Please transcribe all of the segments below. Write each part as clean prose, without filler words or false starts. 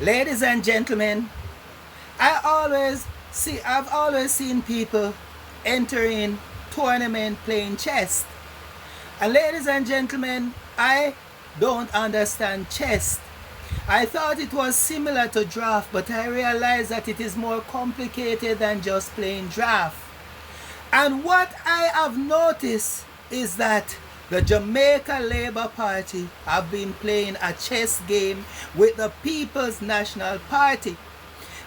Ladies and gentlemen, I've always seen people entering tournament playing chess. And ladies and gentlemen, I don't understand chess. I thought it was similar to draft, but I realized that it is more complicated than just playing draft. And what I have noticed is that the Jamaica Labour Party have been playing a chess game with the People's National Party.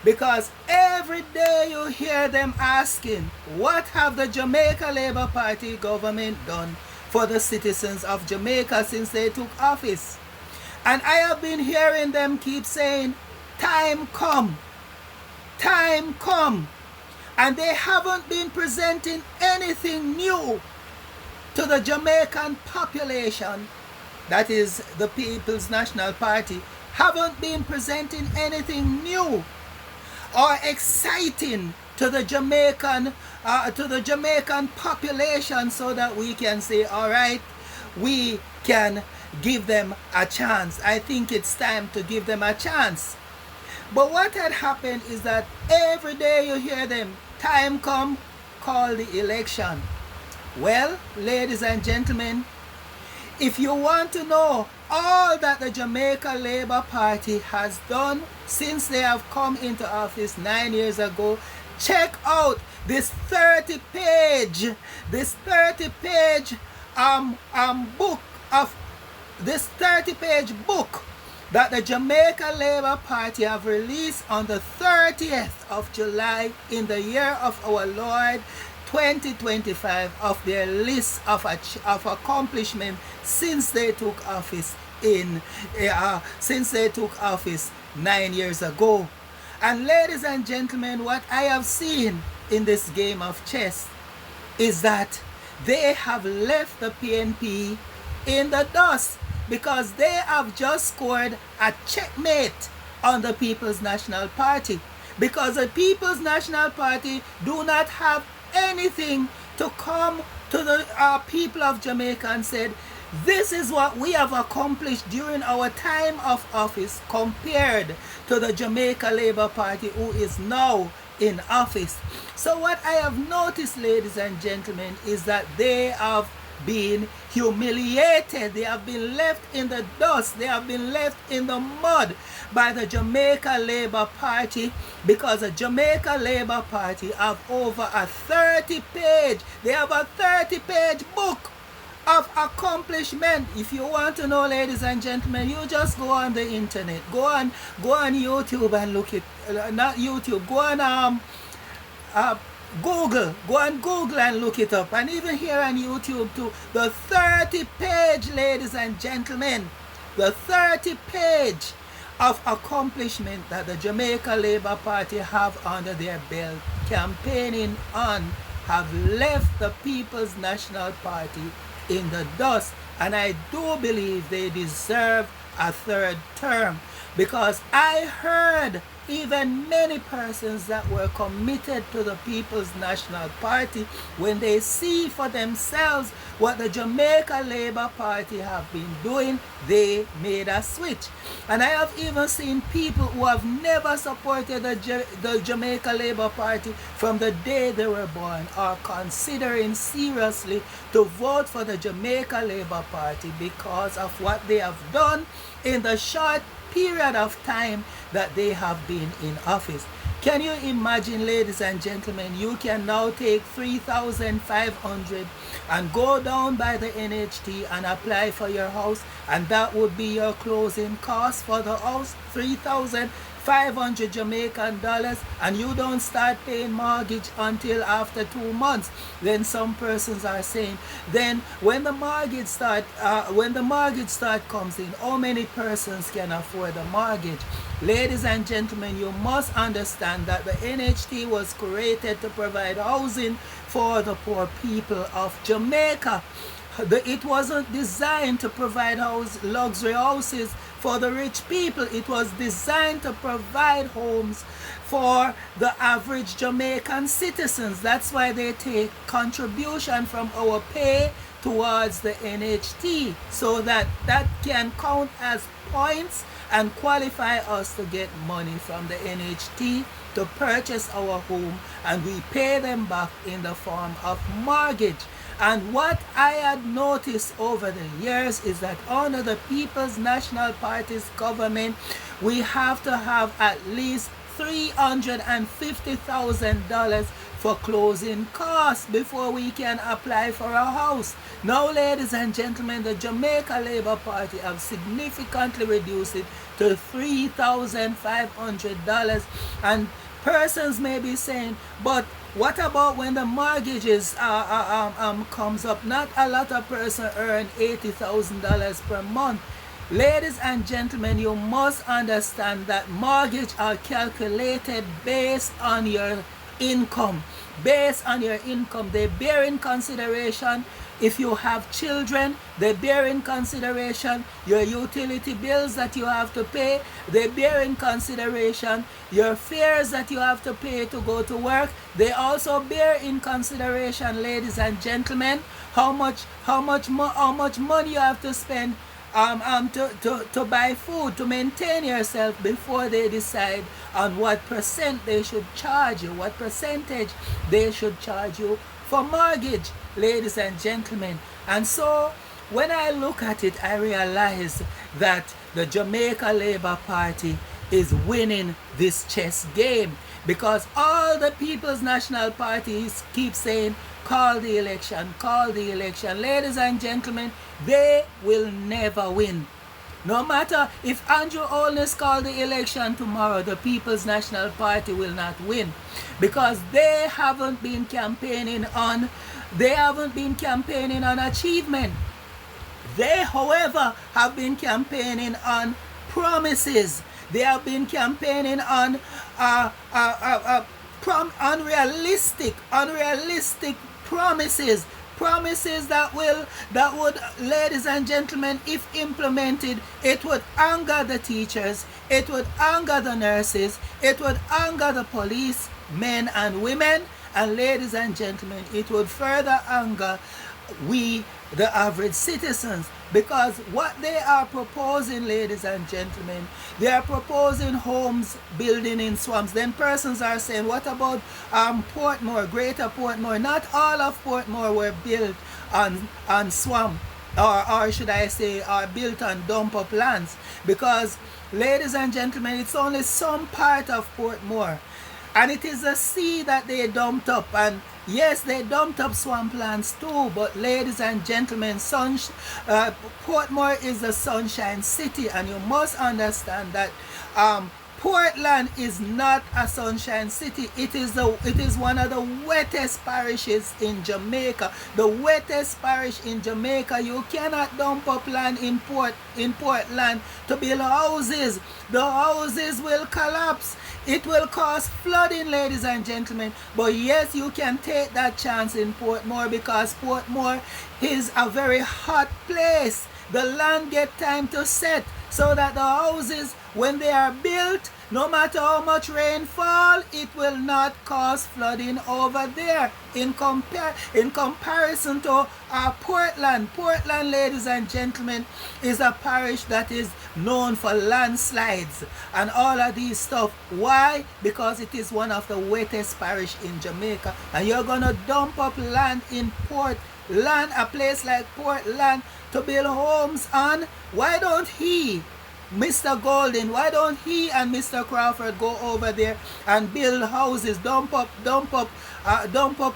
Because every day you hear them asking, what have the Jamaica Labour Party government done for the citizens of Jamaica since they took office? And I have been hearing them keep saying, time come, time come. And they haven't been presenting anything new to the Jamaican population, that is the People's National Party, haven't been presenting anything new or exciting to the Jamaican population, so that we can say, all right, we can give them a chance. I think it's time to give them a chance. But what had happened is that every day you hear them, time come, call the election. Well, ladies and gentlemen, if you want to know all that the Jamaica Labour Party has done since they have come into office 9 years ago, check out this 30-page book that the Jamaica Labour Party have released on the 30th of July in the year of our Lord 2025, of their list of accomplishments since they took office 9 years ago. And ladies and gentlemen, what I have seen in this game of chess is that they have left the PNP in the dust, because they have just scored a checkmate on the People's National Party, because the People's National Party do not have anything to come to the people of Jamaica and said, this is what we have accomplished during our time of office, compared to the Jamaica Labour Party, who is now in office. So what I have noticed, ladies and gentlemen, is that they have been humiliated. They have been left in the dust. They have been left in the mud by the Jamaica Labour Party, because the Jamaica Labour Party have over a 30-page, they have a 30-page book of accomplishment. If you want to know, ladies and gentlemen, you just go on the internet, go on YouTube and look it, not YouTube, go on Google, go on Google and look it up, and even here on YouTube too. The 30-page, ladies and gentlemen, the 30-page of accomplishment that the Jamaica Labour Party have under their belt, campaigning on, have left the People's National Party in the dust. And I do believe they deserve a third term, because I heard even many persons that were committed to the People's National Party, when they see for themselves what the Jamaica Labour Party have been doing, they made a switch. And I have even seen people who have never supported the Jamaica Labour Party from the day they were born, are considering seriously to vote for the Jamaica Labour Party because of what they have done in the short period of time that they have been in office. Can you imagine, ladies and gentlemen, you can now take $3,500 and go down by the NHT and apply for your house, and that would be your closing cost for the house, $3,500 Jamaican dollars, and you don't start paying mortgage until after 2 months. Then some persons are saying, then when the mortgage start comes in, how many persons can afford the mortgage? Ladies and gentlemen, you must understand that the NHT was created to provide housing for the poor people of Jamaica. It wasn't designed to provide luxury houses for the rich people. It was designed to provide homes for the average Jamaican citizens. That's why they take contribution from our pay towards the NHT, so that can count as points and qualify us to get money from the NHT to purchase our home, and we pay them back in the form of mortgage. And what I had noticed over the years is that under the People's National Party's government, we have to have at least $350,000 for closing costs before we can apply for a house. Now, ladies and gentlemen, the Jamaica Labour Party have significantly reduced it to $3,500. And persons may be saying, but what about when the mortgages comes up? Not a lot of persons earn $80,000 per month. Ladies and gentlemen, you must understand that mortgages are calculated based on your income. Based on your income, they bear in consideration if you have children, they bear in consideration your utility bills that you have to pay, they bear in consideration your fares that you have to pay to go to work. They also bear in consideration, ladies and gentlemen, how much money you have to spend to buy food, to maintain yourself before they decide on what percent they should charge you, what percentage they should charge you for mortgage, ladies and gentlemen. And so when I look at it, I realize that the Jamaica Labour Party is winning this chess game, because all the People's National Parties keep saying, call the election, call the election. Ladies and gentlemen, they will never win. No matter if Andrew Holness called the election tomorrow, the People's National Party will not win, because they haven't been campaigning on achievement. They, however, have been campaigning on promises. They have been campaigning on unrealistic promises. Promises that would, ladies and gentlemen, if implemented, it would anger the teachers, it would anger the nurses, it would anger the police, men and women, and ladies and gentlemen, it would further anger we, the average citizens, because what they are proposing, ladies and gentlemen, they are proposing homes building in swamps. Then persons are saying, what about Portmore, Greater Portmore? Not all of Portmore were built on swamp, or should I say, are built on dump up lands, because, ladies and gentlemen, it's only some part of Portmore, and it is the sea that they dumped up. And yes, they dumped up swamplands too, but ladies and gentlemen, Portmore is the Sunshine City, and you must understand that Portland is not a sunshine city. It is one of the wettest parishes in Jamaica. The wettest parish in Jamaica. You cannot dump up land in Portland to build houses. The houses will collapse. It will cause flooding, ladies and gentlemen. But yes, you can take that chance in Portmore, because Portmore is a very hot place. The land get time to set, so that the houses, when they are built, no matter how much rain fall, it will not cause flooding over there. In comparison to Portland, ladies and gentlemen, is a parish that is known for landslides and all of these stuff. Why? Because it is one of the wettest parish in Jamaica, and you're gonna dump up land in Portland, a place like Portland, to build homes on. Why don't Mr. Golden, why don't he and Mr. Crawford go over there and build houses, dump up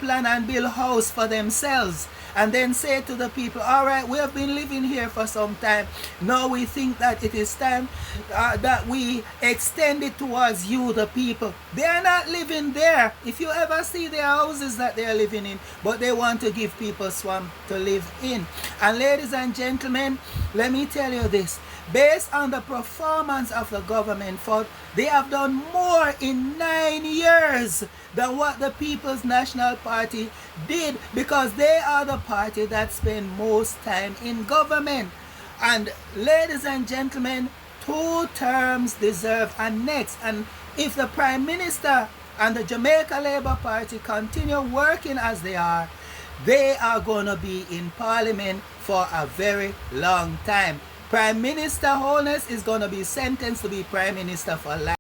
land and build a house for themselves, and then say to the people, all right, we have been living here for some time. Now we think that it is time that we extend it towards you, the people. They are not living there. If you ever see their houses that they are living in, but they want to give people swamp to live in. And ladies and gentlemen, let me tell you this. Based on the performance of the government, they have done more in 9 years than what the People's National Party did, because they are the party that spend most time in government. And ladies and gentlemen, 2 terms deserve a next. And if the Prime Minister and the Jamaica Labour Party continue working as they are going to be in Parliament for a very long time. Prime Minister Holness is going to be sentenced to be Prime Minister for life.